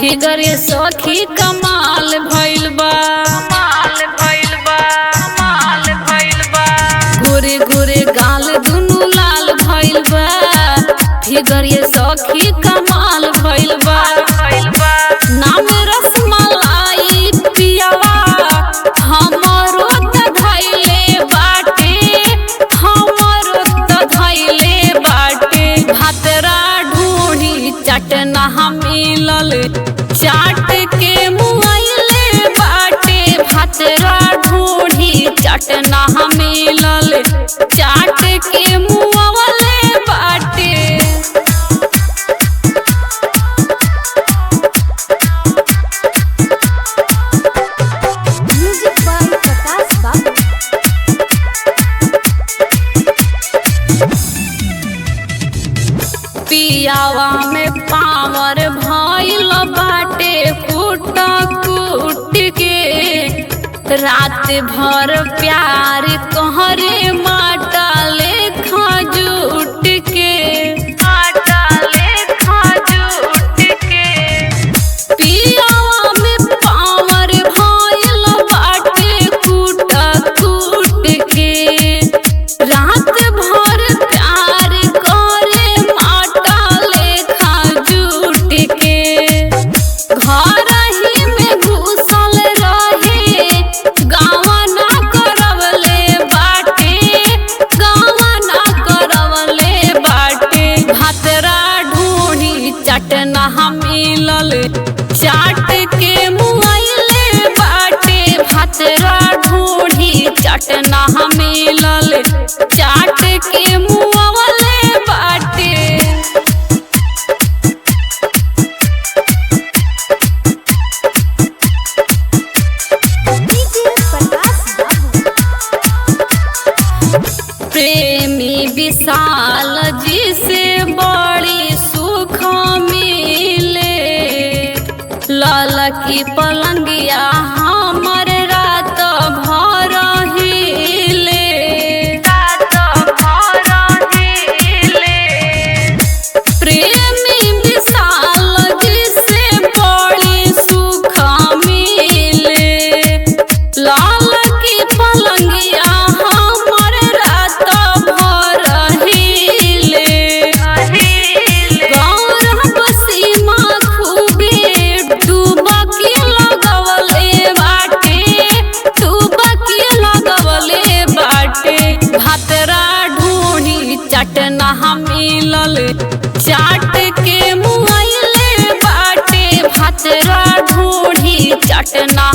Figure ये सखी कमाल भइल बा, गोरे गोरे गाल दुनु लाल भइल बा। फिगर ये सखी कमाल भइल बा। नाम रसमलाई पियावा हमरो त धइले बाटे, हमरो त धइले बाटे। भातरा ढूंढी चटना मिलल चाट के मुआइले बाटे। भातरा ढूंढी चटना मिलल चाट के मुआवले बाटे। म्यूजिक बाय प्रकाश बाबू। पियावा में पावर भइल बाटे कूट कूट के। रात भर प्यार कहरे माटा लेखा जुट के, माटा लेखा जुट के। पियावा में पावर भइल बाटे कूट कूट के। रात भर प्यार करे माटा लेखा जुट के। घर ही में घुसल रहे गावा ना करवले बाटे, गावा ना करवले बाटे। भातरा ढूंढी चटना मिलल चाट के मुआइले बाटे। भातरा ढूंढी चटना मिलल चाट के मुआवले बाटे। डीजे प्रकाश बाबू। प्रेमी विशाल जी से बड़ी सुख मिले। लाल की पलंगिया हमर रात भर हिले, रात भर हिले। प्रेमी विशाल जी से बड़ी सुख मिले। लाल की पलंगिया हमर रात भर हिले। गौरव सीमा खूबे डुबकी लगवले बाटे, डुबकी लगवले बाटे। भातरा ढूंढी चटना मिलल चाट के मुआइले बाटे। भातरा ढूंढी चटना